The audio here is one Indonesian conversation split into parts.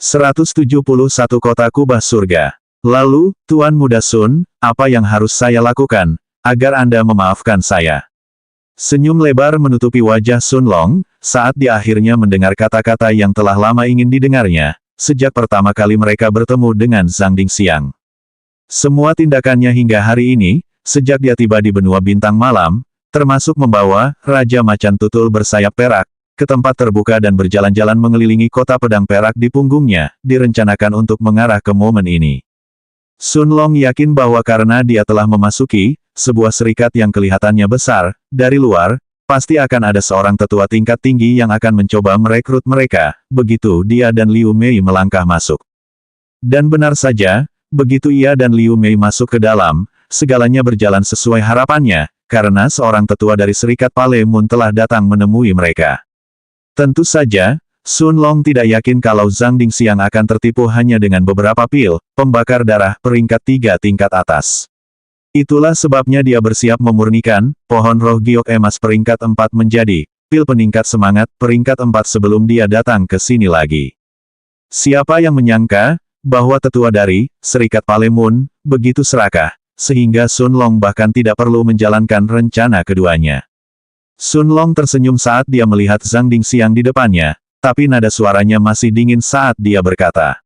171 Kota Kubah Surga. Lalu, Tuan Muda Sun, apa yang harus saya lakukan, agar Anda memaafkan saya? Senyum lebar menutupi wajah Sun Long, saat dia akhirnya mendengar kata-kata yang telah lama ingin didengarnya, sejak pertama kali mereka bertemu dengan Zhang Dingxiang. Semua tindakannya hingga hari ini, sejak dia tiba di benua bintang malam, termasuk membawa Raja Macan Tutul bersayap perak ke tempat terbuka dan berjalan-jalan mengelilingi kota pedang perak di punggungnya, direncanakan untuk mengarah ke momen ini. Sun Long yakin bahwa karena dia telah memasuki sebuah serikat yang kelihatannya besar, dari luar, pasti akan ada seorang tetua tingkat tinggi yang akan mencoba merekrut mereka, begitu dia dan Liu Mei melangkah masuk. Dan benar saja, begitu ia dan Liu Mei masuk ke dalam, segalanya berjalan sesuai harapannya, karena seorang tetua dari serikat Pale Moon telah datang menemui mereka. Tentu saja, Sun Long tidak yakin kalau Zhang Dingxiang akan tertipu hanya dengan beberapa pil pembakar darah peringkat 3 tingkat atas. Itulah sebabnya dia bersiap memurnikan pohon roh giok emas peringkat 4 menjadi pil peningkat semangat peringkat 4 sebelum dia datang ke sini lagi. Siapa yang menyangka bahwa tetua dari serikat Pale Moon begitu serakah, sehingga Sun Long bahkan tidak perlu menjalankan rencana keduanya. Sun Long tersenyum saat dia melihat Zhang Dingxiang di depannya, tapi nada suaranya masih dingin saat dia berkata,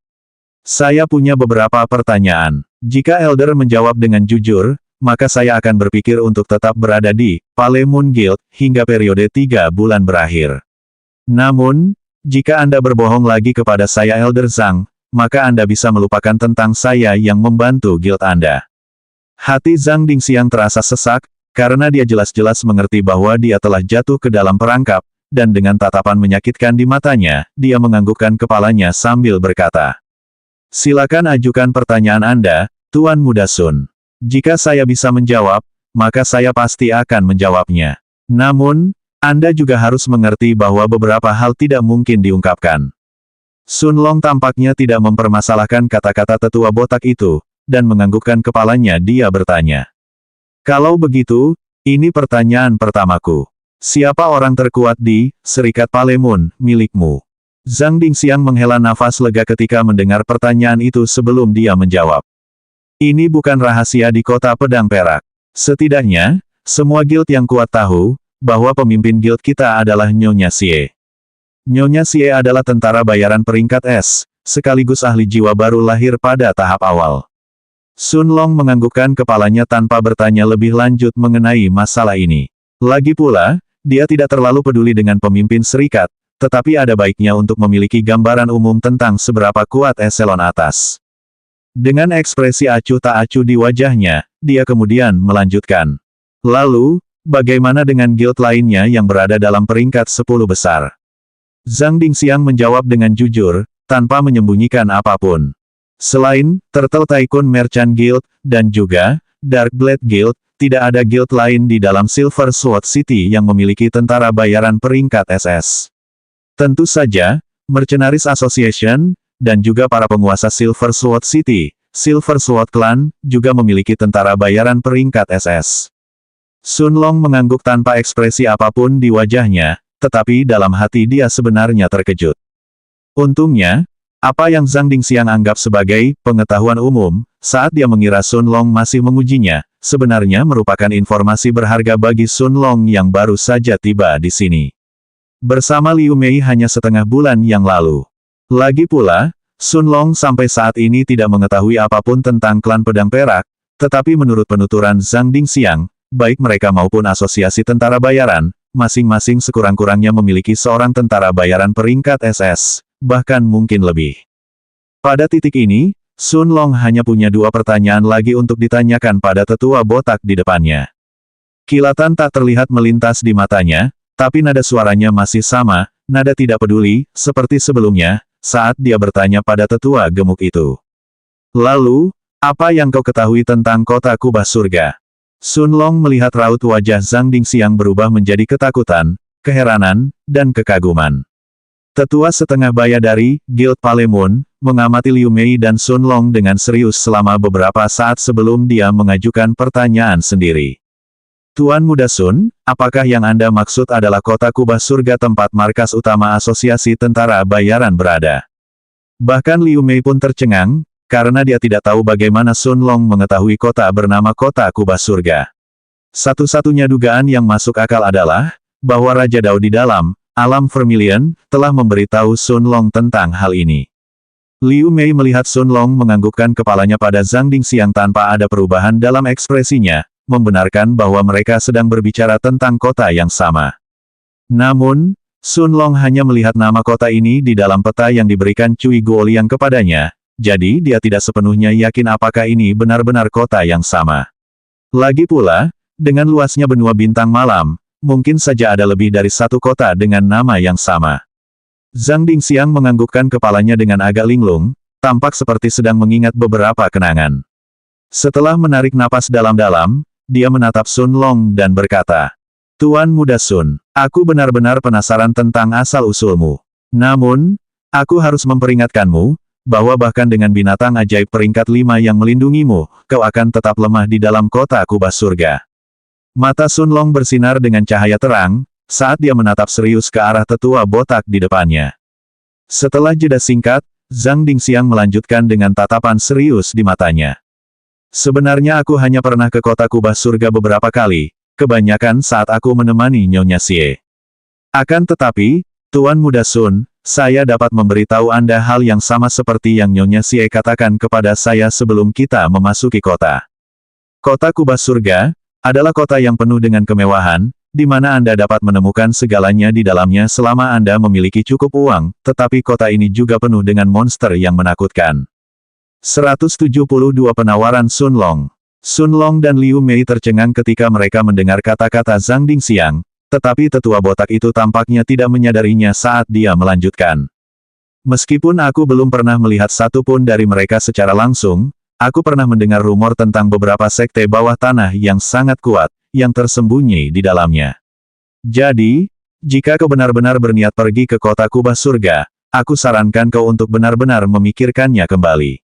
"Saya punya beberapa pertanyaan. Jika Elder menjawab dengan jujur, maka saya akan berpikir untuk tetap berada di Pale Moon Guild hingga periode 3 bulan berakhir. Namun, jika Anda berbohong lagi kepada saya Elder Zhang, maka Anda bisa melupakan tentang saya yang membantu guild Anda." Hati Zhang Dingxiang terasa sesak, karena dia jelas-jelas mengerti bahwa dia telah jatuh ke dalam perangkap, dan dengan tatapan menyakitkan di matanya, dia menganggukkan kepalanya sambil berkata, "Silakan ajukan pertanyaan Anda, Tuan Muda Sun. Jika saya bisa menjawab, maka saya pasti akan menjawabnya. Namun, Anda juga harus mengerti bahwa beberapa hal tidak mungkin diungkapkan." Sun Long tampaknya tidak mempermasalahkan kata-kata tetua botak itu, dan menganggukkan kepalanya dia bertanya, "Kalau begitu, ini pertanyaan pertamaku. Siapa orang terkuat di serikat Pale Moon milikmu?" Zhang Dingxiang menghela nafas lega ketika mendengar pertanyaan itu sebelum dia menjawab. "Ini bukan rahasia di kota pedang perak. Setidaknya, semua guild yang kuat tahu, bahwa pemimpin guild kita adalah Nyonya Xie. Nyonya Xie adalah tentara bayaran peringkat S, sekaligus ahli jiwa baru lahir pada tahap awal." Sun Long menganggukkan kepalanya tanpa bertanya lebih lanjut mengenai masalah ini. Lagi pula, dia tidak terlalu peduli dengan pemimpin serikat, tetapi ada baiknya untuk memiliki gambaran umum tentang seberapa kuat eselon atas. Dengan ekspresi acuh tak acuh di wajahnya, dia kemudian melanjutkan. "Lalu, bagaimana dengan guild lainnya yang berada dalam peringkat 10 besar?" Zhang Dingxiang menjawab dengan jujur, tanpa menyembunyikan apapun. "Selain Turtle Tycoon Merchant Guild, dan juga Dark Blade Guild, tidak ada guild lain di dalam Silver Sword City yang memiliki tentara bayaran peringkat SS. Tentu saja, Mercenaries Association, dan juga para penguasa Silver Sword City, Silver Sword Clan, juga memiliki tentara bayaran peringkat SS." Sun Long mengangguk tanpa ekspresi apapun di wajahnya, tetapi dalam hati dia sebenarnya terkejut. Untungnya, apa yang Zhang Dingxiang anggap sebagai pengetahuan umum, saat dia mengira Sun Long masih mengujinya, sebenarnya merupakan informasi berharga bagi Sun Long yang baru saja tiba di sini. Bersama Liu Mei hanya setengah bulan yang lalu. Lagi pula, Sun Long sampai saat ini tidak mengetahui apapun tentang klan pedang perak, tetapi menurut penuturan Zhang Dingxiang, baik mereka maupun asosiasi tentara bayaran, masing-masing sekurang-kurangnya memiliki seorang tentara bayaran peringkat SS. Bahkan mungkin lebih. Pada titik ini, Sun Long hanya punya 2 pertanyaan lagi untuk ditanyakan pada tetua botak di depannya. Kilatan tak terlihat melintas di matanya, tapi nada suaranya masih sama, nada tidak peduli, seperti sebelumnya, saat dia bertanya pada tetua gemuk itu. "Lalu, apa yang kau ketahui tentang kota kubah surga?" Sun Long melihat raut wajah Zhang Dingxiang berubah menjadi ketakutan, keheranan, dan kekaguman. Tetua setengah baya dari Guild Pale Moon mengamati Liu Mei dan Sun Long dengan serius selama beberapa saat sebelum dia mengajukan pertanyaan sendiri. "Tuan Muda Sun, apakah yang Anda maksud adalah kota kubah surga tempat markas utama asosiasi tentara bayaran berada?" Bahkan Liu Mei pun tercengang, karena dia tidak tahu bagaimana Sun Long mengetahui kota bernama Kota Kubah Surga. Satu-satunya dugaan yang masuk akal adalah, bahwa Raja Dao di dalam alam Vermilion telah memberitahu Sun Long tentang hal ini. Liu Mei melihat Sun Long menganggukkan kepalanya pada Zhang Dingxiang tanpa ada perubahan dalam ekspresinya, membenarkan bahwa mereka sedang berbicara tentang kota yang sama. Namun, Sun Long hanya melihat nama kota ini di dalam peta yang diberikan Cui Guoliang kepadanya, jadi dia tidak sepenuhnya yakin apakah ini benar-benar kota yang sama. Lagi pula, dengan luasnya benua bintang malam, mungkin saja ada lebih dari satu kota dengan nama yang sama. Zhang Dingxiang menganggukkan kepalanya dengan agak linglung, tampak seperti sedang mengingat beberapa kenangan. Setelah menarik napas dalam-dalam, dia menatap Sun Long dan berkata, "Tuan Muda Sun, aku benar-benar penasaran tentang asal-usulmu. Namun, aku harus memperingatkanmu, bahwa bahkan dengan binatang ajaib peringkat 5 yang melindungimu, kau akan tetap lemah di dalam kota kubah surga." Mata Sun Long bersinar dengan cahaya terang, saat dia menatap serius ke arah tetua botak di depannya. Setelah jeda singkat, Zhang Dingxiang melanjutkan dengan tatapan serius di matanya. "Sebenarnya aku hanya pernah ke kota kubah surga beberapa kali, kebanyakan saat aku menemani Nyonya Xie. Akan tetapi, Tuan Muda Sun, saya dapat memberitahu Anda hal yang sama seperti yang Nyonya Xie katakan kepada saya sebelum kita memasuki kota. Kota kubah surga adalah kota yang penuh dengan kemewahan, di mana Anda dapat menemukan segalanya di dalamnya selama Anda memiliki cukup uang, tetapi kota ini juga penuh dengan monster yang menakutkan." 172 Penawaran Sun Long. Sun Long dan Liu Mei tercengang ketika mereka mendengar kata-kata Zhang Dingxiang, tetapi tetua botak itu tampaknya tidak menyadarinya saat dia melanjutkan. "Meskipun aku belum pernah melihat satu pun dari mereka secara langsung, aku pernah mendengar rumor tentang beberapa sekte bawah tanah yang sangat kuat, yang tersembunyi di dalamnya. Jadi, jika kau benar-benar berniat pergi ke kota kubah surga, aku sarankan kau untuk benar-benar memikirkannya kembali."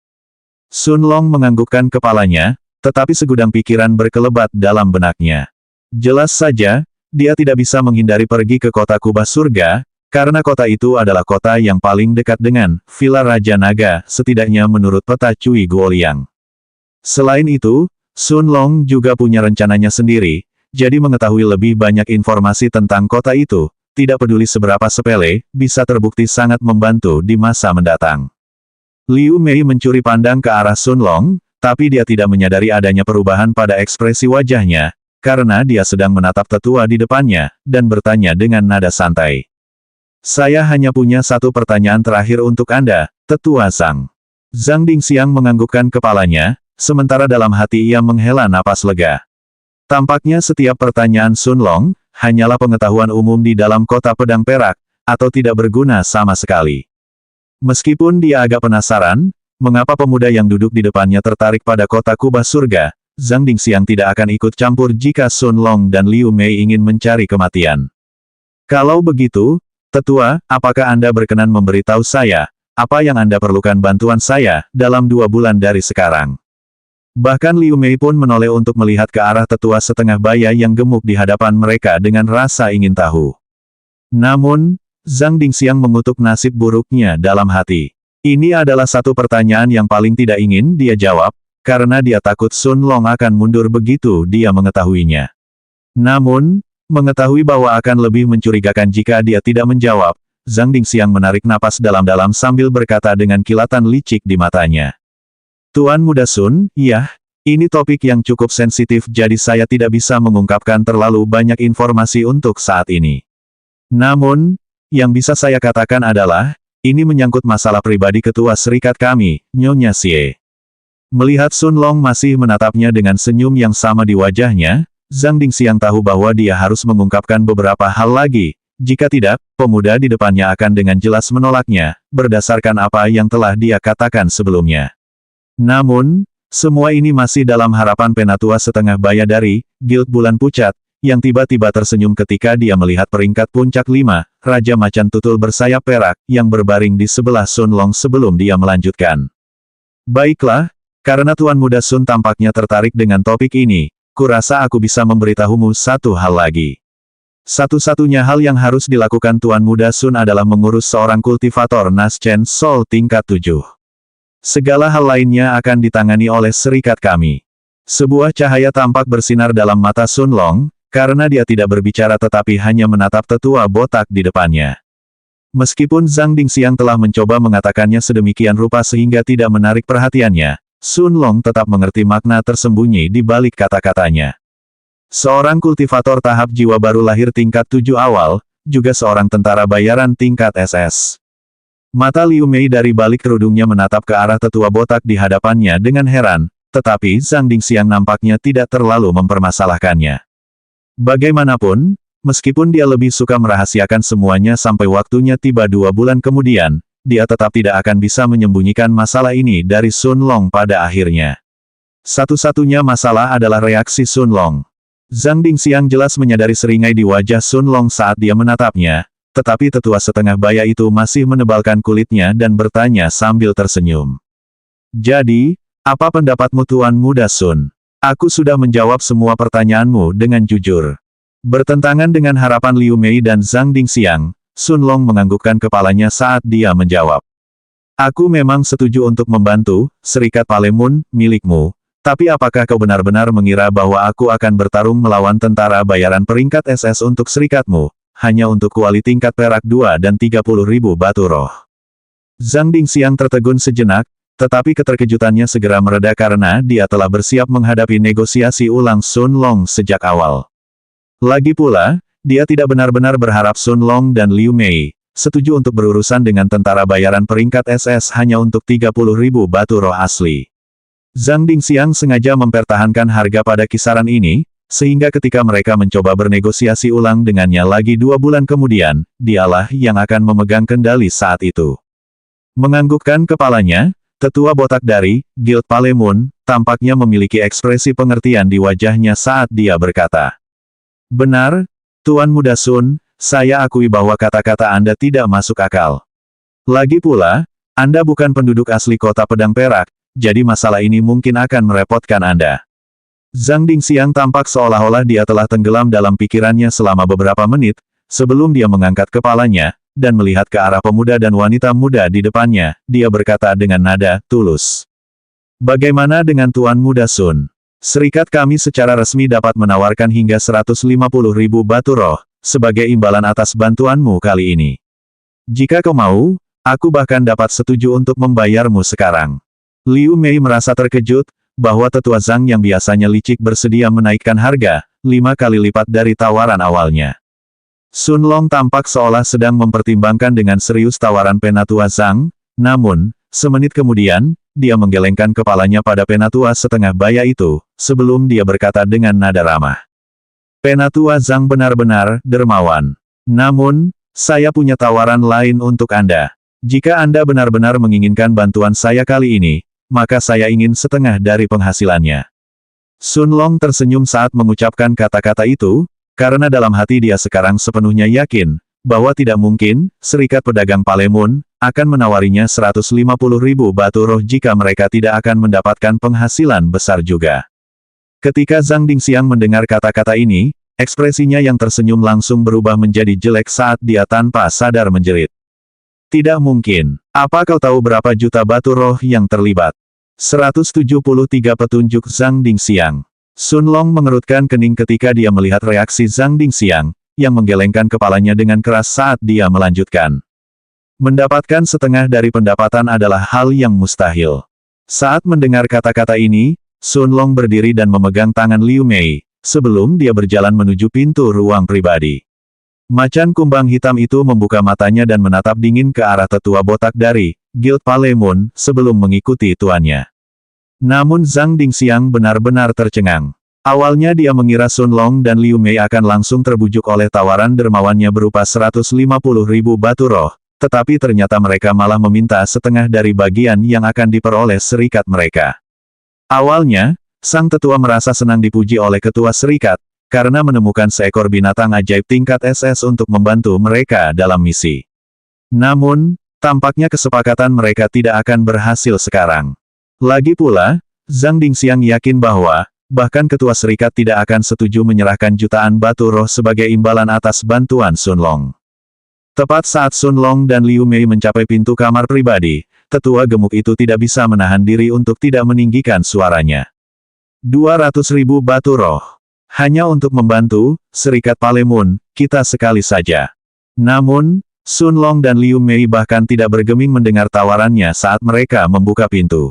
Sun Long menganggukkan kepalanya, tetapi segudang pikiran berkelebat dalam benaknya. Jelas saja, dia tidak bisa menghindari pergi ke kota kubah surga, karena kota itu adalah kota yang paling dekat dengan Villa Raja Naga, setidaknya menurut peta Cui Guoliang. Selain itu, Sun Long juga punya rencananya sendiri, jadi mengetahui lebih banyak informasi tentang kota itu, tidak peduli seberapa sepele, bisa terbukti sangat membantu di masa mendatang. Liu Mei mencuri pandang ke arah Sun Long, tapi dia tidak menyadari adanya perubahan pada ekspresi wajahnya, karena dia sedang menatap tetua di depannya, dan bertanya dengan nada santai. "Saya hanya punya satu pertanyaan terakhir untuk Anda, Tetua Zhang." Zhang Dingxiang menganggukkan kepalanya, sementara dalam hati ia menghela napas lega. Tampaknya setiap pertanyaan Sun Long, hanyalah pengetahuan umum di dalam kota pedang perak, atau tidak berguna sama sekali. Meskipun dia agak penasaran, mengapa pemuda yang duduk di depannya tertarik pada kota kubah surga, Zhang Dingxiang tidak akan ikut campur jika Sun Long dan Liu Mei ingin mencari kematian. "Kalau begitu, Tetua, apakah Anda berkenan memberitahu saya, apa yang Anda perlukan bantuan saya, dalam 2 bulan dari sekarang?" Bahkan Liu Mei pun menoleh untuk melihat ke arah tetua setengah baya yang gemuk di hadapan mereka dengan rasa ingin tahu. Namun, Zhang Dingxiang mengutuk nasib buruknya dalam hati. Ini adalah satu pertanyaan yang paling tidak ingin dia jawab, karena dia takut Sun Long akan mundur begitu dia mengetahuinya. Namun, mengetahui bahwa akan lebih mencurigakan jika dia tidak menjawab, Zhang Dingxiang menarik napas dalam-dalam sambil berkata dengan kilatan licik di matanya. "Tuan Muda Sun, iya, ini topik yang cukup sensitif jadi saya tidak bisa mengungkapkan terlalu banyak informasi untuk saat ini. Namun, yang bisa saya katakan adalah, ini menyangkut masalah pribadi ketua serikat kami, Nyonya Xie." Melihat Sun Long masih menatapnya dengan senyum yang sama di wajahnya, Zhang Dingxiang tahu bahwa dia harus mengungkapkan beberapa hal lagi, jika tidak, pemuda di depannya akan dengan jelas menolaknya, berdasarkan apa yang telah dia katakan sebelumnya. Namun, semua ini masih dalam harapan penatua setengah baya dari Guild Bulan Pucat, yang tiba-tiba tersenyum ketika dia melihat peringkat puncak 5, Raja Macan Tutul bersayap perak, yang berbaring di sebelah Sun Long sebelum dia melanjutkan. "Baiklah, karena Tuan Muda Sun tampaknya tertarik dengan topik ini, kurasa aku bisa memberitahumu satu hal lagi. Satu-satunya hal yang harus dilakukan Tuan Muda Sun adalah mengurus seorang kultivator Naschen Soul tingkat 7. Segala hal lainnya akan ditangani oleh serikat kami. Sebuah cahaya tampak bersinar dalam mata Sun Long, karena dia tidak berbicara tetapi hanya menatap tetua botak di depannya. Meskipun Zhang Dingxiang telah mencoba mengatakannya sedemikian rupa sehingga tidak menarik perhatiannya, Sun Long tetap mengerti makna tersembunyi di balik kata-katanya. Seorang kultivator tahap jiwa baru lahir tingkat 7 awal, juga seorang tentara bayaran tingkat SS. Mata Liu Mei dari balik kerudungnya menatap ke arah tetua botak di hadapannya dengan heran, tetapi Zhang Dingxiang nampaknya tidak terlalu mempermasalahkannya. Bagaimanapun, meskipun dia lebih suka merahasiakan semuanya sampai waktunya tiba 2 bulan kemudian, dia tetap tidak akan bisa menyembunyikan masalah ini dari Sun Long pada akhirnya. Satu-satunya masalah adalah reaksi Sun Long. Zhang Dingxiang jelas menyadari seringai di wajah Sun Long saat dia menatapnya, tetapi tetua setengah baya itu masih menebalkan kulitnya dan bertanya sambil tersenyum. Jadi, apa pendapatmu Tuan Muda Sun? Aku sudah menjawab semua pertanyaanmu dengan jujur. Bertentangan dengan harapan Liu Mei dan Zhang Dingxiang, Sun Long menganggukkan kepalanya saat dia menjawab. Aku memang setuju untuk membantu, Serikat Palemun, milikmu. Tapi apakah kau benar-benar mengira bahwa aku akan bertarung melawan tentara bayaran peringkat SS untuk serikatmu, hanya untuk kuali tingkat perak 2 dan 30.000 batu roh? Zhang Dingxiang tertegun sejenak, tetapi keterkejutannya segera mereda karena dia telah bersiap menghadapi negosiasi ulang Sun Long sejak awal. Lagi pula, dia tidak benar-benar berharap Sun Long dan Liu Mei setuju untuk berurusan dengan tentara bayaran peringkat SS hanya untuk 30.000 batu roh asli. Zhang Dingxiang sengaja mempertahankan harga pada kisaran ini, sehingga ketika mereka mencoba bernegosiasi ulang dengannya lagi 2 bulan kemudian, dialah yang akan memegang kendali saat itu. Menganggukkan kepalanya, tetua botak dari Guild Palemun tampaknya memiliki ekspresi pengertian di wajahnya saat dia berkata, "Benar, Tuan Muda Sun, saya akui bahwa kata-kata Anda tidak masuk akal. Lagi pula, Anda bukan penduduk asli kota Pedang Perak, jadi masalah ini mungkin akan merepotkan Anda." Zhang Dingxiang tampak seolah-olah dia telah tenggelam dalam pikirannya selama beberapa menit, sebelum dia mengangkat kepalanya, dan melihat ke arah pemuda dan wanita muda di depannya, dia berkata dengan nada tulus. "Bagaimana dengan Tuan Muda Sun? Serikat kami secara resmi dapat menawarkan hingga 150.000 batu roh, sebagai imbalan atas bantuanmu kali ini. Jika kau mau, aku bahkan dapat setuju untuk membayarmu sekarang." Liu Mei merasa terkejut, bahwa tetua Zhang yang biasanya licik bersedia menaikkan harga, 5 kali lipat dari tawaran awalnya. Sun Long tampak seolah sedang mempertimbangkan dengan serius tawaran penatua Zhang, namun, semenit kemudian, dia menggelengkan kepalanya pada penatua setengah baya itu, sebelum dia berkata dengan nada ramah. "Penatua Zhang benar-benar dermawan. Namun, saya punya tawaran lain untuk Anda. Jika Anda benar-benar menginginkan bantuan saya kali ini, maka saya ingin setengah dari penghasilannya." Sun Long tersenyum saat mengucapkan kata-kata itu, karena dalam hati dia sekarang sepenuhnya yakin, bahwa tidak mungkin, Serikat Pedagang Palemun, akan menawarinya 150.000 batu roh jika mereka tidak akan mendapatkan penghasilan besar juga. Ketika Zhang Dingxiang mendengar kata-kata ini, ekspresinya yang tersenyum langsung berubah menjadi jelek saat dia tanpa sadar menjerit. "Tidak mungkin. Apa kau tahu berapa juta batu roh yang terlibat?" 173 petunjuk Zhang Dingxiang. Sun Long mengerutkan kening ketika dia melihat reaksi Zhang Dingxiang, yang menggelengkan kepalanya dengan keras saat dia melanjutkan. Mendapatkan setengah dari pendapatan adalah hal yang mustahil. Saat mendengar kata-kata ini, Sun Long berdiri dan memegang tangan Liu Mei, sebelum dia berjalan menuju pintu ruang pribadi. Macan kumbang hitam itu membuka matanya dan menatap dingin ke arah tetua botak dari Guild Palemun sebelum mengikuti tuannya. Namun Zhang Dingxiang benar-benar tercengang. Awalnya dia mengira Sun Long dan Liu Mei akan langsung terbujuk oleh tawaran dermawannya berupa 150.000 batu roh, tetapi ternyata mereka malah meminta setengah dari bagian yang akan diperoleh serikat mereka. Awalnya, sang tetua merasa senang dipuji oleh ketua serikat, karena menemukan seekor binatang ajaib tingkat SS untuk membantu mereka dalam misi. Namun, tampaknya kesepakatan mereka tidak akan berhasil sekarang. Lagi pula, Zhang Dingxiang yakin bahwa, bahkan ketua serikat tidak akan setuju menyerahkan jutaan batu roh sebagai imbalan atas bantuan Sun Long. Tepat saat Sun Long dan Liu Mei mencapai pintu kamar pribadi, tetua gemuk itu tidak bisa menahan diri untuk tidak meninggikan suaranya. 200.000 batu roh. Hanya untuk membantu, Serikat Palemun, kita sekali saja. Namun, Sun Long dan Liu Mei bahkan tidak bergeming mendengar tawarannya saat mereka membuka pintu.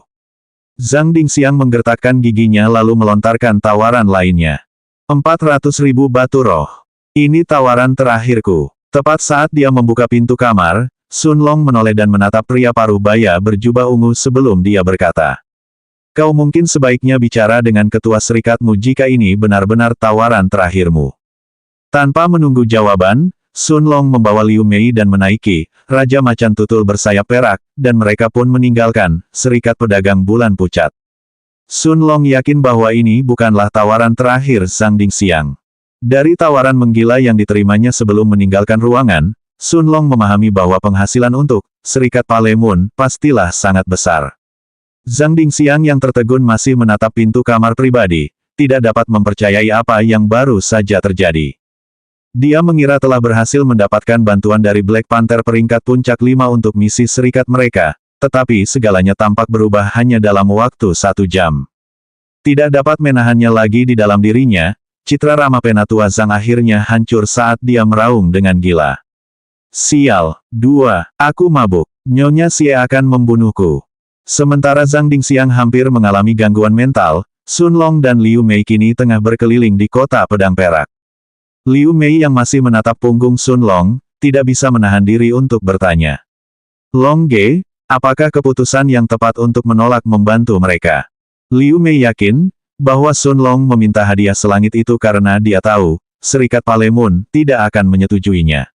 Zhang Dingxiang menggertakkan giginya lalu melontarkan tawaran lainnya. 400.000 batu roh. Ini tawaran terakhirku. Tepat saat dia membuka pintu kamar, Sun Long menoleh dan menatap pria paruh baya berjubah ungu sebelum dia berkata. Kau mungkin sebaiknya bicara dengan ketua serikatmu jika ini benar-benar tawaran terakhirmu. Tanpa menunggu jawaban, Sun Long membawa Liu Mei dan menaiki Raja Macan Tutul bersayap perak, dan mereka pun meninggalkan Serikat Pedagang Bulan Pucat. Sun Long yakin bahwa ini bukanlah tawaran terakhir Zhang Dingxiang. Dari tawaran menggila yang diterimanya sebelum meninggalkan ruangan, Sun Long memahami bahwa penghasilan untuk Serikat Palemun pastilah sangat besar. Zhang Dingxiang yang tertegun masih menatap pintu kamar pribadi, tidak dapat mempercayai apa yang baru saja terjadi. Dia mengira telah berhasil mendapatkan bantuan dari Black Panther peringkat puncak 5 untuk misi serikat mereka, tetapi segalanya tampak berubah hanya dalam waktu 1 jam. Tidak dapat menahannya lagi di dalam dirinya, citra ramah penatua Zhang akhirnya hancur saat dia meraung dengan gila. Sial, 2, aku mabuk, Nyonya Xie akan membunuhku. Sementara Zhang Dingxiang hampir mengalami gangguan mental, Sun Long dan Liu Mei kini tengah berkeliling di kota pedang perak. Liu Mei yang masih menatap punggung Sun Long, tidak bisa menahan diri untuk bertanya. Long Ge, apakah keputusan yang tepat untuk menolak membantu mereka? Liu Mei yakin, bahwa Sun Long meminta hadiah selangit itu karena dia tahu, Serikat Palemun tidak akan menyetujuinya.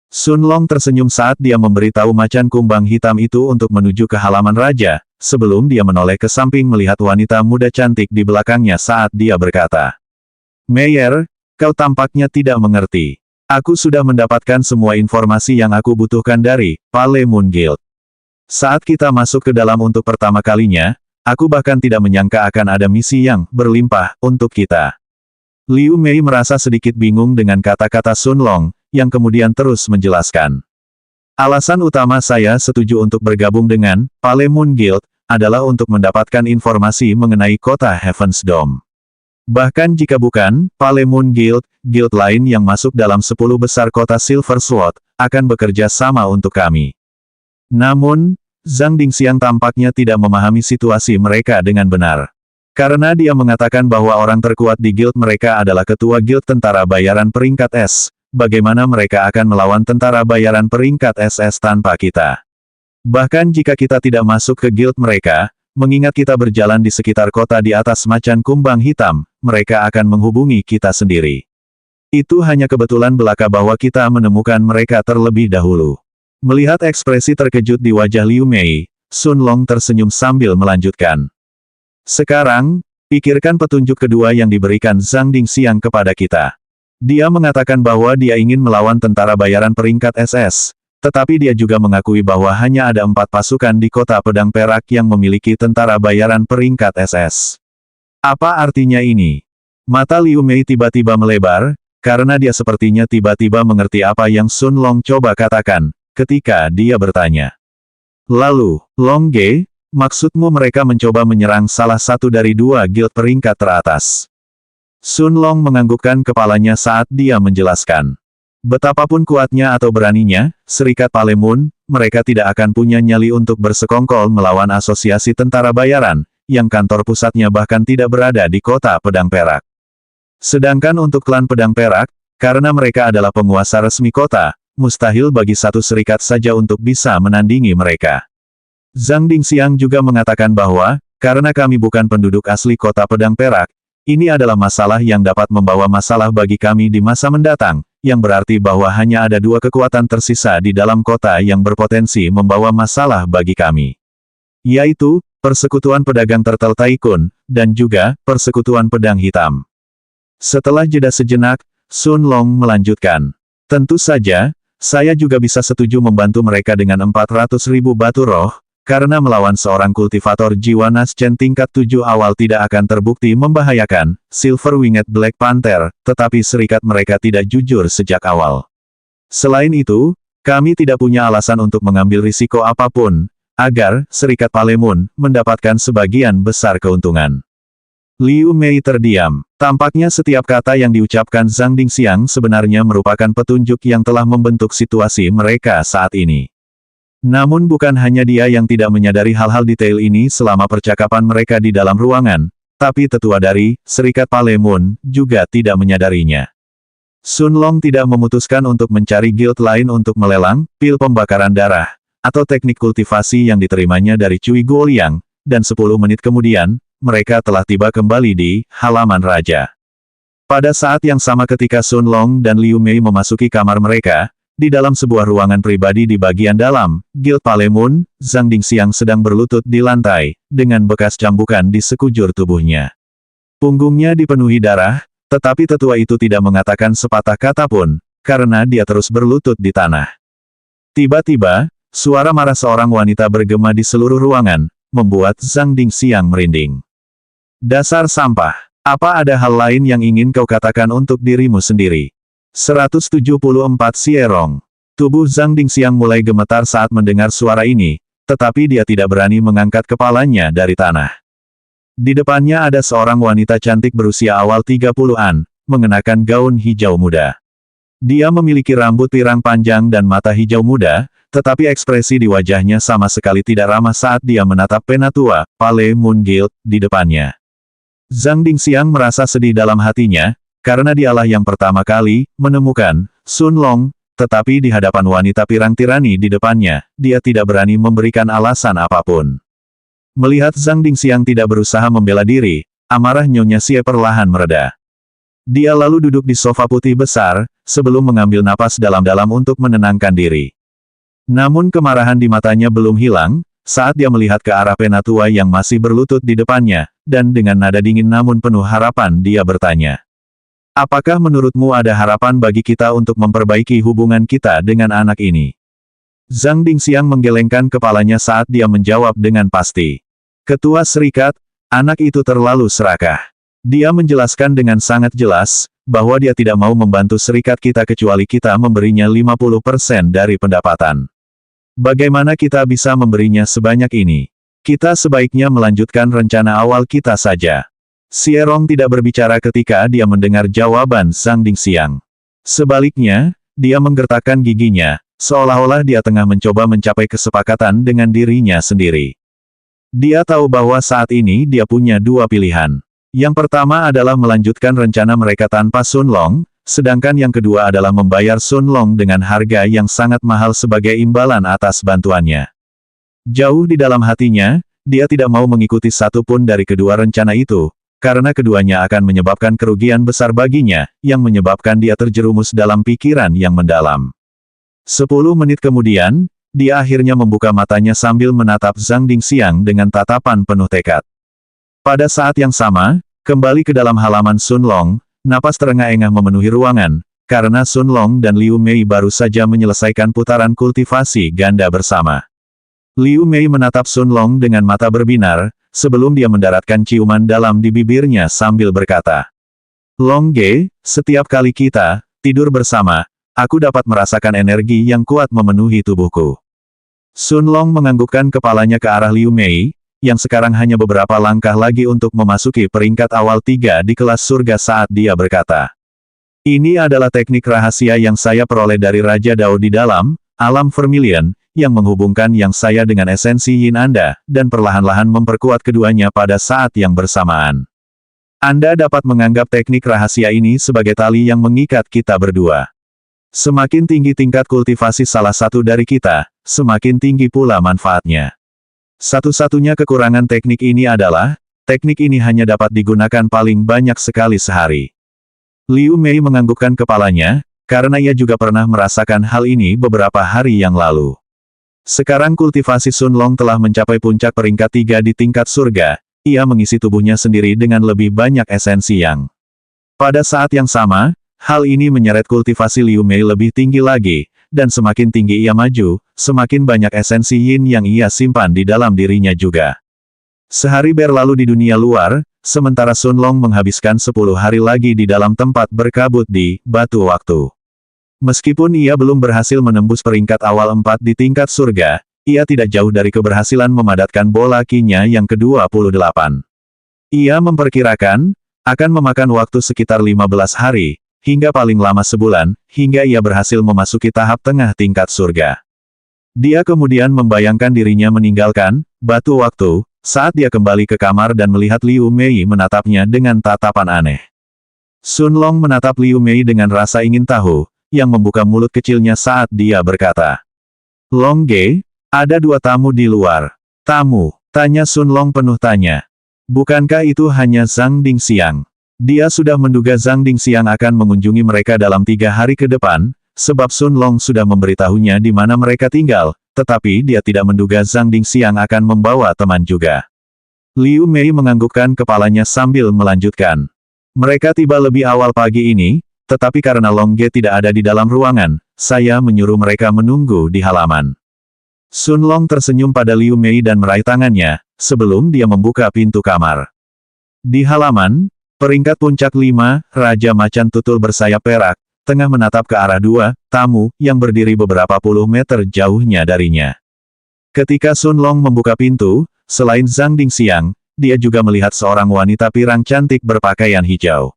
Sun Long tersenyum saat dia memberitahu macan kumbang hitam itu untuk menuju ke halaman raja, sebelum dia menoleh ke samping melihat wanita muda cantik di belakangnya saat dia berkata. Meyer, kau tampaknya tidak mengerti. Aku sudah mendapatkan semua informasi yang aku butuhkan dari Palemun Guild. Saat kita masuk ke dalam untuk pertama kalinya, aku bahkan tidak menyangka akan ada misi yang berlimpah untuk kita. Liu Mei merasa sedikit bingung dengan kata-kata Sun Long, yang kemudian terus menjelaskan. Alasan utama saya setuju untuk bergabung dengan Palemun Guild, adalah untuk mendapatkan informasi mengenai kota Heaven's Dome. Bahkan jika bukan, Palemun Guild, guild lain yang masuk dalam 10 besar kota Silver Sword, akan bekerja sama untuk kami. Namun, Zhang Dingxiang tampaknya tidak memahami situasi mereka dengan benar. Karena dia mengatakan bahwa orang terkuat di guild mereka adalah ketua guild tentara bayaran peringkat S. Bagaimana mereka akan melawan tentara bayaran peringkat SS tanpa kita? Bahkan jika kita tidak masuk ke guild mereka, mengingat kita berjalan di sekitar kota di atas macan kumbang hitam, mereka akan menghubungi kita sendiri. Itu hanya kebetulan belaka bahwa kita menemukan mereka terlebih dahulu. Melihat ekspresi terkejut di wajah Liu Mei, Sun Long tersenyum sambil melanjutkan. Sekarang, pikirkan petunjuk kedua yang diberikan Zhang Dingxiang kepada kita. Dia mengatakan bahwa dia ingin melawan tentara bayaran peringkat SS, tetapi dia juga mengakui bahwa hanya ada 4 pasukan di kota pedang perak yang memiliki tentara bayaran peringkat SS. Apa artinya ini? Mata Liu Mei tiba-tiba melebar, karena dia sepertinya tiba-tiba mengerti apa yang Sun Long coba katakan, ketika dia bertanya. Lalu, Long Ge, maksudmu mereka mencoba menyerang salah satu dari 2 guild peringkat teratas? Sun Long menganggukkan kepalanya saat dia menjelaskan. Betapapun kuatnya atau beraninya, Serikat Palemun, mereka tidak akan punya nyali untuk bersekongkol melawan asosiasi tentara bayaran, yang kantor pusatnya bahkan tidak berada di kota pedang perak. Sedangkan untuk klan pedang perak, karena mereka adalah penguasa resmi kota, mustahil bagi satu serikat saja untuk bisa menandingi mereka. Zhang Dingxiang juga mengatakan bahwa, karena kami bukan penduduk asli kota pedang perak, ini adalah masalah yang dapat membawa masalah bagi kami di masa mendatang, yang berarti bahwa hanya ada 2 kekuatan tersisa di dalam kota yang berpotensi membawa masalah bagi kami. Yaitu, Persekutuan Pedagang Turtle Tycoon, dan juga, Persekutuan Pedang Hitam. Setelah jeda sejenak, Sun Long melanjutkan. Tentu saja, saya juga bisa setuju membantu mereka dengan 400.000 batu roh, karena melawan seorang kultivator jiwa Naschen tingkat 7 awal tidak akan terbukti membahayakan, Silver Winged Black Panther, tetapi serikat mereka tidak jujur sejak awal. Selain itu, kami tidak punya alasan untuk mengambil risiko apapun, agar serikat Palemon mendapatkan sebagian besar keuntungan. Liu Mei terdiam. Tampaknya setiap kata yang diucapkan Zhang Dingxiang sebenarnya merupakan petunjuk yang telah membentuk situasi mereka saat ini. Namun bukan hanya dia yang tidak menyadari hal-hal detail ini selama percakapan mereka di dalam ruangan, tapi tetua dari Serikat Palemon juga tidak menyadarinya. Sun Long tidak memutuskan untuk mencari guild lain untuk melelang pil pembakaran darah, atau teknik kultivasi yang diterimanya dari Cui Guoliang, dan 10 menit kemudian, mereka telah tiba kembali di halaman raja. Pada saat yang sama ketika Sun Long dan Liu Mei memasuki kamar mereka, di dalam sebuah ruangan pribadi di bagian dalam, Guild Palemon, Zhang Dingxiang sedang berlutut di lantai, dengan bekas cambukan di sekujur tubuhnya. Punggungnya dipenuhi darah, tetapi tetua itu tidak mengatakan sepatah kata pun, karena dia terus berlutut di tanah. Tiba-tiba, suara marah seorang wanita bergema di seluruh ruangan, membuat Zhang Dingxiang merinding. Dasar sampah, apa ada hal lain yang ingin kau katakan untuk dirimu sendiri? 174 Sierong. Tubuh Zhang Dingxiang mulai gemetar saat mendengar suara ini, tetapi dia tidak berani mengangkat kepalanya dari tanah. Di depannya ada seorang wanita cantik berusia awal 30-an, mengenakan gaun hijau muda. Dia memiliki rambut pirang panjang dan mata hijau muda, tetapi ekspresi di wajahnya sama sekali tidak ramah saat dia menatap penatua, Palemon Guild, di depannya. Zhang Dingxiang merasa sedih dalam hatinya, karena dialah yang pertama kali menemukan Sun Long, tetapi di hadapan wanita pirang tirani di depannya, dia tidak berani memberikan alasan apapun. Melihat Zhang Dingxiang tidak berusaha membela diri, amarah Nyonya Xie perlahan mereda. Dia lalu duduk di sofa putih besar, sebelum mengambil napas dalam-dalam untuk menenangkan diri. Namun kemarahan di matanya belum hilang, saat dia melihat ke arah penatua yang masih berlutut di depannya, dan dengan nada dingin namun penuh harapan dia bertanya. Apakah menurutmu ada harapan bagi kita untuk memperbaiki hubungan kita dengan anak ini? Zhang Dingxiang menggelengkan kepalanya saat dia menjawab dengan pasti. Ketua Serikat, anak itu terlalu serakah. Dia menjelaskan dengan sangat jelas, bahwa dia tidak mau membantu serikat kita kecuali kita memberinya 50% dari pendapatan. Bagaimana kita bisa memberinya sebanyak ini? Kita sebaiknya melanjutkan rencana awal kita saja. Sierong tidak berbicara ketika dia mendengar jawaban Zhang Dingxiang. Sebaliknya, dia menggertakkan giginya, seolah-olah dia tengah mencoba mencapai kesepakatan dengan dirinya sendiri. Dia tahu bahwa saat ini dia punya dua pilihan. Yang pertama adalah melanjutkan rencana mereka tanpa Sun Long, sedangkan yang kedua adalah membayar Sun Long dengan harga yang sangat mahal sebagai imbalan atas bantuannya. Jauh di dalam hatinya, dia tidak mau mengikuti satu pun dari kedua rencana itu, karena keduanya akan menyebabkan kerugian besar baginya, yang menyebabkan dia terjerumus dalam pikiran yang mendalam. 10 menit kemudian, dia akhirnya membuka matanya sambil menatap Zhang Dingxiang dengan tatapan penuh tekad. Pada saat yang sama, kembali ke dalam halaman Sun Long, napas terengah-engah memenuhi ruangan, karena Sun Long dan Liu Mei baru saja menyelesaikan putaran kultivasi ganda bersama. Liu Mei menatap Sun Long dengan mata berbinar, sebelum dia mendaratkan ciuman dalam di bibirnya sambil berkata, Long Ge, setiap kali kita tidur bersama, aku dapat merasakan energi yang kuat memenuhi tubuhku. Sun Long menganggukkan kepalanya ke arah Liu Mei, yang sekarang hanya beberapa langkah lagi untuk memasuki peringkat awal 3 di kelas surga saat dia berkata, ini adalah teknik rahasia yang saya peroleh dari Raja Dao di dalam alam Vermilion, yang menghubungkan yang saya dengan esensi Yin Anda, dan perlahan-lahan memperkuat keduanya pada saat yang bersamaan. Anda dapat menganggap teknik rahasia ini sebagai tali yang mengikat kita berdua. Semakin tinggi tingkat kultivasi salah satu dari kita, semakin tinggi pula manfaatnya. Satu-satunya kekurangan teknik ini adalah, teknik ini hanya dapat digunakan paling banyak sekali sehari. Liu Mei menganggukkan kepalanya, karena ia juga pernah merasakan hal ini beberapa hari yang lalu. Sekarang kultivasi Sun Long telah mencapai puncak peringkat 3 di tingkat surga, ia mengisi tubuhnya sendiri dengan lebih banyak esensi yang. Pada saat yang sama, Hal ini menyeret kultivasi Liu Mei lebih tinggi lagi, dan semakin tinggi ia maju, semakin banyak esensi yin yang ia simpan di dalam dirinya juga. Sehari berlalu di dunia luar, sementara Sun Long menghabiskan 10 hari lagi di dalam tempat berkabut di Batu Waktu. Meskipun ia belum berhasil menembus peringkat awal 4 di tingkat surga, ia tidak jauh dari keberhasilan memadatkan bola Qi-nya yang ke-28. Ia memperkirakan, akan memakan waktu sekitar 15 hari, hingga paling lama sebulan, hingga ia berhasil memasuki tahap tengah tingkat surga. Dia kemudian membayangkan dirinya meninggalkan Batu Waktu, saat dia kembali ke kamar dan melihat Liu Mei menatapnya dengan tatapan aneh. Sun Long menatap Liu Mei dengan rasa ingin tahu, yang membuka mulut kecilnya saat dia berkata, "Long Ge, ada 2 tamu di luar." "Tamu?" tanya Sun Long penuh tanya. Bukankah itu hanya Zhang Dingxiang? Dia sudah menduga Zhang Dingxiang akan mengunjungi mereka dalam 3 hari ke depan, sebab Sun Long sudah memberitahunya di mana mereka tinggal, tetapi dia tidak menduga Zhang Dingxiang akan membawa teman juga. Liu Mei menganggukkan kepalanya sambil melanjutkan. Mereka tiba lebih awal pagi ini, tetapi karena Long Ge tidak ada di dalam ruangan, saya menyuruh mereka menunggu di halaman. Sun Long tersenyum pada Liu Mei dan meraih tangannya, sebelum dia membuka pintu kamar. Di halaman, peringkat puncak 5, Raja Macan Tutul bersayap perak, tengah menatap ke arah 2 tamu, yang berdiri beberapa puluh meter jauhnya darinya. Ketika Sun Long membuka pintu, selain Zhang Dingxiang, dia juga melihat seorang wanita pirang cantik berpakaian hijau.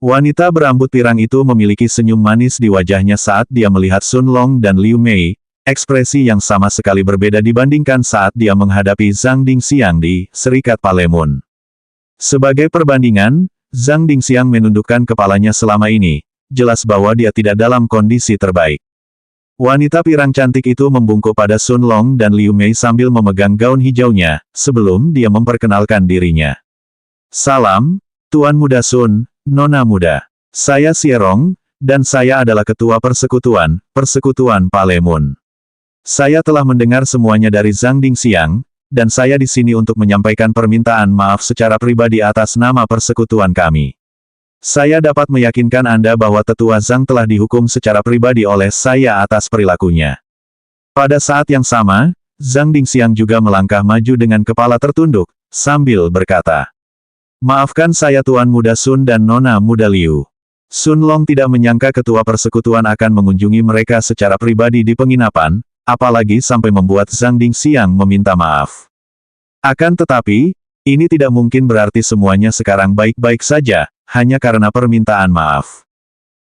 Wanita berambut pirang itu memiliki senyum manis di wajahnya saat dia melihat Sun Long dan Liu Mei, ekspresi yang sama sekali berbeda dibandingkan saat dia menghadapi Zhang Dingxiang di Serikat Palemun. Sebagai perbandingan, Zhang Dingxiang menundukkan kepalanya selama ini, jelas bahwa dia tidak dalam kondisi terbaik. Wanita pirang cantik itu membungkuk pada Sun Long dan Liu Mei sambil memegang gaun hijaunya, sebelum dia memperkenalkan dirinya. "Salam, Tuan Muda Sun, Nona Muda. Saya Xierong, dan saya adalah Ketua Persekutuan Palemun. Saya telah mendengar semuanya dari Zhang Dingxiang, dan saya di sini untuk menyampaikan permintaan maaf secara pribadi atas nama persekutuan kami. Saya dapat meyakinkan Anda bahwa Tetua Zhang telah dihukum secara pribadi oleh saya atas perilakunya." Pada saat yang sama, Zhang Dingxiang juga melangkah maju dengan kepala tertunduk, sambil berkata, "Maafkan saya Tuan Muda Sun dan Nona Muda Liu." Sun Long tidak menyangka Ketua Persekutuan akan mengunjungi mereka secara pribadi di penginapan, apalagi sampai membuat Zhang Dingxiang meminta maaf. Akan tetapi, ini tidak mungkin berarti semuanya sekarang baik-baik saja, hanya karena permintaan maaf.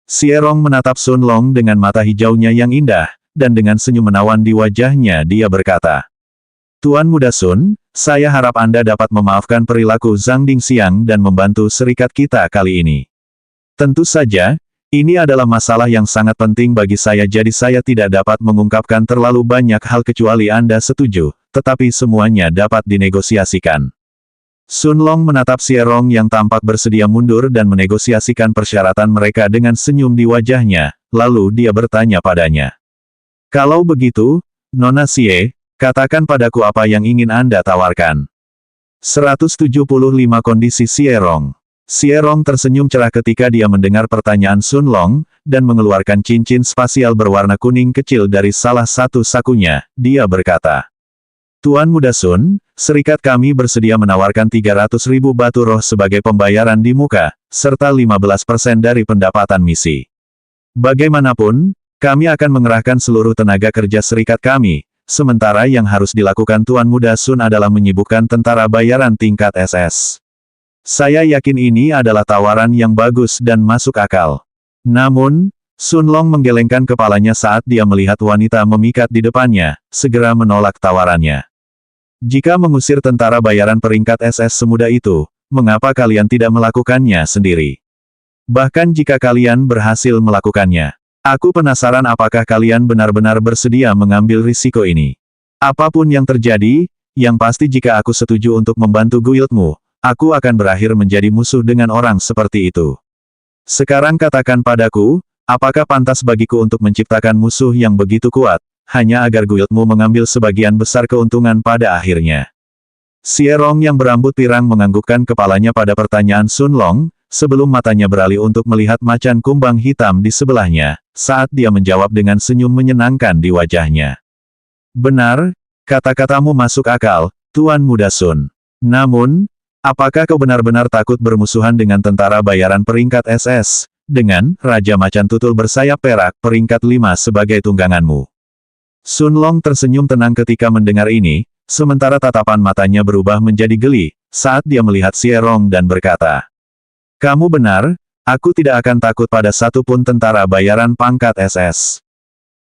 Xierong menatap Sun Long dengan mata hijaunya yang indah, dan dengan senyum menawan di wajahnya dia berkata, "Tuan Muda Sun, saya harap Anda dapat memaafkan perilaku Zhang Dingxiang dan membantu serikat kita kali ini. Tentu saja, ini adalah masalah yang sangat penting bagi saya jadi saya tidak dapat mengungkapkan terlalu banyak hal kecuali Anda setuju, tetapi semuanya dapat dinegosiasikan." Sun Long menatap Xierong yang tampak bersedia mundur dan menegosiasikan persyaratan mereka dengan senyum di wajahnya, lalu dia bertanya padanya. "Kalau begitu, Nona Xie, katakan padaku apa yang ingin Anda tawarkan." 175 kondisi Xierong. Xierong tersenyum cerah ketika dia mendengar pertanyaan Sun Long, dan mengeluarkan cincin spasial berwarna kuning kecil dari salah satu sakunya. Dia berkata, "Tuan Muda Sun, serikat kami bersedia menawarkan 300.000 batu roh sebagai pembayaran di muka, serta 15% dari pendapatan misi. Bagaimanapun, kami akan mengerahkan seluruh tenaga kerja serikat kami, sementara yang harus dilakukan Tuan Muda Sun adalah menyibukkan tentara bayaran tingkat SS. Saya yakin ini adalah tawaran yang bagus dan masuk akal." Namun, Sun Long menggelengkan kepalanya saat dia melihat wanita memikat di depannya, segera menolak tawarannya. "Jika mengusir tentara bayaran peringkat SS semudah itu, mengapa kalian tidak melakukannya sendiri? Bahkan jika kalian berhasil melakukannya, aku penasaran apakah kalian benar-benar bersedia mengambil risiko ini. Apapun yang terjadi, yang pasti jika aku setuju untuk membantu guildmu, aku akan berakhir menjadi musuh dengan orang seperti itu. Sekarang katakan padaku, apakah pantas bagiku untuk menciptakan musuh yang begitu kuat, hanya agar guildmu mengambil sebagian besar keuntungan pada akhirnya?" Xierong yang berambut pirang menganggukkan kepalanya pada pertanyaan Sun Long, sebelum matanya beralih untuk melihat macan kumbang hitam di sebelahnya, saat dia menjawab dengan senyum menyenangkan di wajahnya. Benar, kata-katamu masuk akal, Tuan Muda Sun. Namun, apakah kau benar-benar takut bermusuhan dengan tentara bayaran peringkat SS, dengan Raja Macan Tutul bersayap perak peringkat 5 sebagai tungganganmu? Sun Long tersenyum tenang ketika mendengar ini, sementara tatapan matanya berubah menjadi geli, saat dia melihat Xie Rong dan berkata, "Kamu benar, aku tidak akan takut pada satupun tentara bayaran pangkat SS.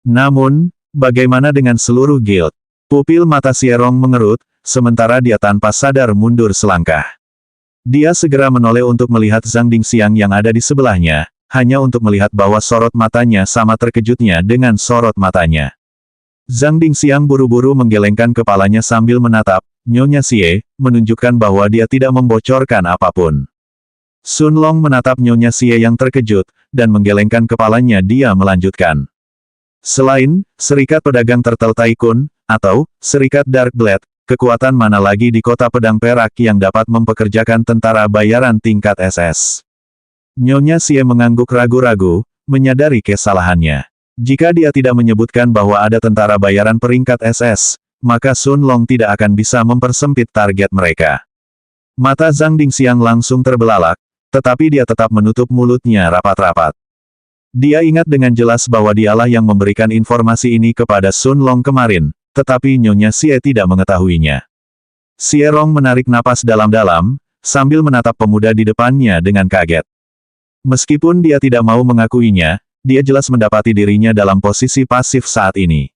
Namun, bagaimana dengan seluruh guild?" Pupil mata Xie Rong mengerut, sementara dia tanpa sadar mundur selangkah. Dia segera menoleh untuk melihat Zhang Dingxiang yang ada di sebelahnya, hanya untuk melihat bahwa sorot matanya sama terkejutnya dengan sorot matanya. Zhang Dingxiang buru-buru menggelengkan kepalanya sambil menatap Nyonya Xie, menunjukkan bahwa dia tidak membocorkan apapun. Sun Long menatap Nyonya Xie yang terkejut, dan menggelengkan kepalanya dia melanjutkan. Selain Serikat Pedagang Turtle Tycoon, atau Serikat Dark Blade, kekuatan mana lagi di kota pedang perak yang dapat mempekerjakan tentara bayaran tingkat SS? Nyonya Xie mengangguk ragu-ragu, menyadari kesalahannya. Jika dia tidak menyebutkan bahwa ada tentara bayaran peringkat SS, maka Sun Long tidak akan bisa mempersempit target mereka. Mata Zhang Dingxiang langsung terbelalak, tetapi dia tetap menutup mulutnya rapat-rapat. Dia ingat dengan jelas bahwa dialah yang memberikan informasi ini kepada Sun Long kemarin, tetapi Nyonya Xie tidak mengetahuinya. Xie Rong menarik napas dalam-dalam, sambil menatap pemuda di depannya dengan kaget. Meskipun dia tidak mau mengakuinya, dia jelas mendapati dirinya dalam posisi pasif saat ini.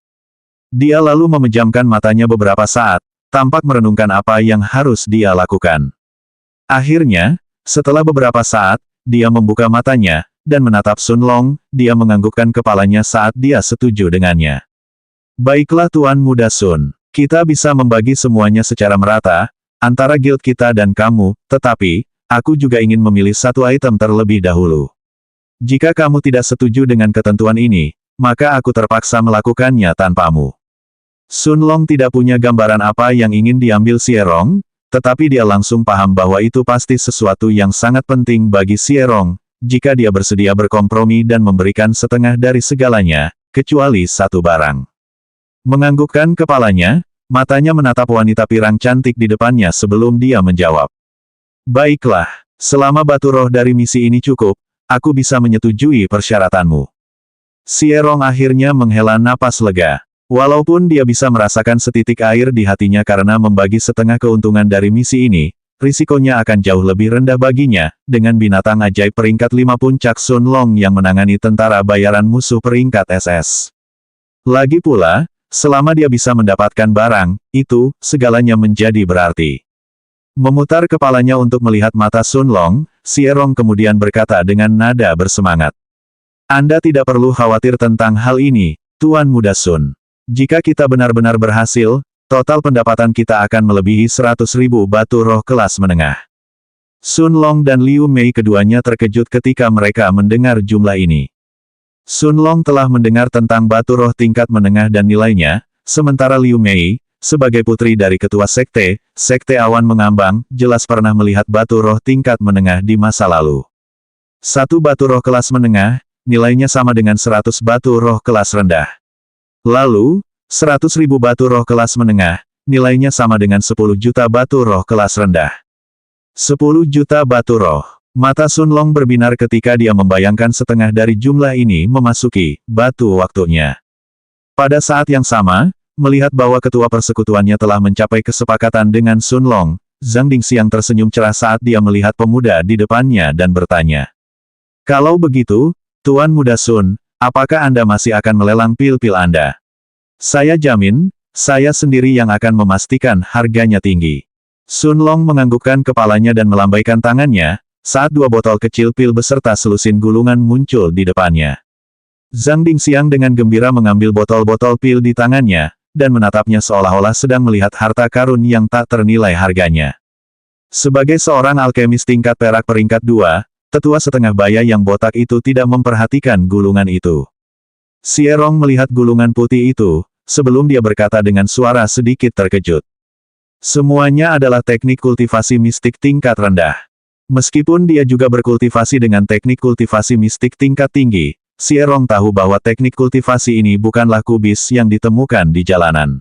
Dia lalu memejamkan matanya beberapa saat, tampak merenungkan apa yang harus dia lakukan. Akhirnya, setelah beberapa saat, dia membuka matanya, dan menatap Sun Long, dia menganggukkan kepalanya saat dia setuju dengannya. "Baiklah Tuan Muda Sun, kita bisa membagi semuanya secara merata, antara guild kita dan kamu, tetapi, aku juga ingin memilih satu item terlebih dahulu. Jika kamu tidak setuju dengan ketentuan ini, maka aku terpaksa melakukannya tanpamu." Sun Long tidak punya gambaran apa yang ingin diambil Xie Rong, tetapi dia langsung paham bahwa itu pasti sesuatu yang sangat penting bagi Xie Rong, jika dia bersedia berkompromi dan memberikan setengah dari segalanya, kecuali satu barang. Menganggukkan kepalanya, matanya menatap wanita pirang cantik di depannya sebelum dia menjawab. "Baiklah, selama batu roh dari misi ini cukup, aku bisa menyetujui persyaratanmu." Xie Rong akhirnya menghela napas lega. Walaupun dia bisa merasakan setitik air di hatinya karena membagi setengah keuntungan dari misi ini, risikonya akan jauh lebih rendah baginya, dengan binatang ajaib peringkat 5 puncak Sun Long yang menangani tentara bayaran musuh peringkat SS. Lagi pula, selama dia bisa mendapatkan barang, itu, segalanya menjadi berarti. Memutar kepalanya untuk melihat mata Sun Long, Xie Rong kemudian berkata dengan nada bersemangat. "Anda tidak perlu khawatir tentang hal ini, Tuan Muda Sun. Jika kita benar-benar berhasil, total pendapatan kita akan melebihi 100.000 batu roh kelas menengah." Sun Long dan Liu Mei keduanya terkejut ketika mereka mendengar jumlah ini. Sun Long telah mendengar tentang batu roh tingkat menengah dan nilainya, sementara Liu Mei, sebagai putri dari ketua sekte awan mengambang, jelas pernah melihat batu roh tingkat menengah di masa lalu. Satu batu roh kelas menengah, nilainya sama dengan 100 batu roh kelas rendah. Lalu, 100.000 batu roh kelas menengah, nilainya sama dengan 10 juta batu roh kelas rendah. 10 juta batu roh. Mata Sun Long berbinar ketika dia membayangkan setengah dari jumlah ini memasuki batu waktunya. Pada saat yang sama, melihat bahwa ketua persekutuannya telah mencapai kesepakatan dengan Sun Long, Zhang Dingxiang tersenyum cerah saat dia melihat pemuda di depannya dan bertanya. "Kalau begitu, Tuan Muda Sun, apakah Anda masih akan melelang pil-pil Anda? Saya jamin, saya sendiri yang akan memastikan harganya tinggi." Sun Long menganggukkan kepalanya dan melambaikan tangannya, saat dua botol kecil pil beserta selusin gulungan muncul di depannya. Zhang Dingxiang dengan gembira mengambil botol-botol pil di tangannya, dan menatapnya seolah-olah sedang melihat harta karun yang tak ternilai harganya. Sebagai seorang alkemis tingkat perak peringkat 2, tetua setengah baya yang botak itu tidak memperhatikan gulungan itu. Xie Rong melihat gulungan putih itu, sebelum dia berkata dengan suara sedikit terkejut. "Semuanya adalah teknik kultivasi mistik tingkat rendah. Meskipun dia juga berkultivasi dengan teknik kultivasi mistik tingkat tinggi, Xierong tahu bahwa teknik kultivasi ini bukanlah kubis yang ditemukan di jalanan.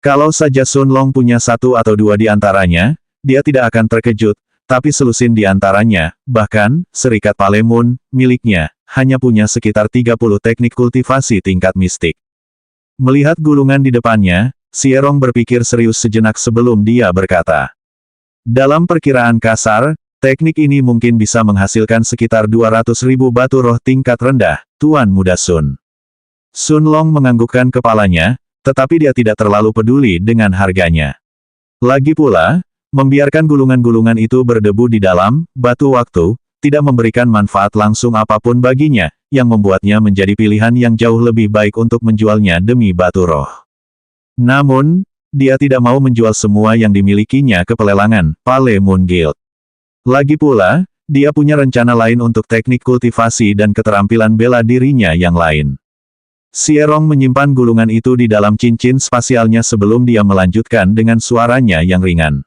Kalau saja Sun Long punya satu atau dua di antaranya, dia tidak akan terkejut, tapi selusin di antaranya, bahkan, Serikat Palemun, miliknya, hanya punya sekitar 30 teknik kultivasi tingkat mistik. Melihat gulungan di depannya, Xierong berpikir serius sejenak sebelum dia berkata. Dalam perkiraan kasar, teknik ini mungkin bisa menghasilkan sekitar 200.000 batu roh tingkat rendah, Tuan Muda Sun. Sun Long menganggukkan kepalanya, tetapi dia tidak terlalu peduli dengan harganya. Lagi pula, membiarkan gulungan-gulungan itu berdebu di dalam batu waktu, tidak memberikan manfaat langsung apapun baginya, yang membuatnya menjadi pilihan yang jauh lebih baik untuk menjualnya demi batu roh. Namun, dia tidak mau menjual semua yang dimilikinya ke pelelangan Palemun Guild. Lagi pula, dia punya rencana lain untuk teknik kultivasi dan keterampilan bela dirinya yang lain. Xierong menyimpan gulungan itu di dalam cincin spasialnya sebelum dia melanjutkan dengan suaranya yang ringan.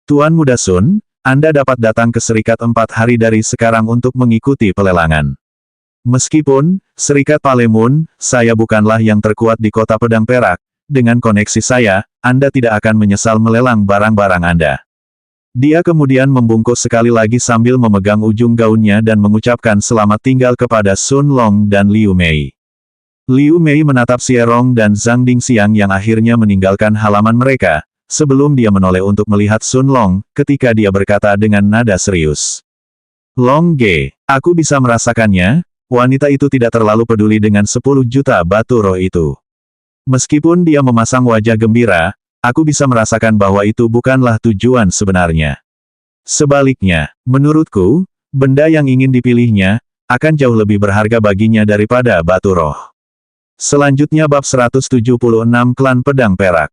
Tuan Muda Sun, Anda dapat datang ke Serikat 4 hari dari sekarang untuk mengikuti pelelangan. Meskipun, Serikat Palemun, saya bukanlah yang terkuat di kota pedang perak, dengan koneksi saya, Anda tidak akan menyesal melelang barang-barang Anda. Dia kemudian membungkuk sekali lagi sambil memegang ujung gaunnya dan mengucapkan selamat tinggal kepada Sun Long dan Liu Mei. Liu Mei menatap Xierong dan Zhang Dingxiang yang akhirnya meninggalkan halaman mereka, sebelum dia menoleh untuk melihat Sun Long, ketika dia berkata dengan nada serius. Long Ge, aku bisa merasakannya, wanita itu tidak terlalu peduli dengan 10 juta batu roh itu. Meskipun dia memasang wajah gembira, aku bisa merasakan bahwa itu bukanlah tujuan sebenarnya. Sebaliknya, menurutku, benda yang ingin dipilihnya, akan jauh lebih berharga baginya daripada batu roh. Selanjutnya bab 176 Klan Pedang Perak.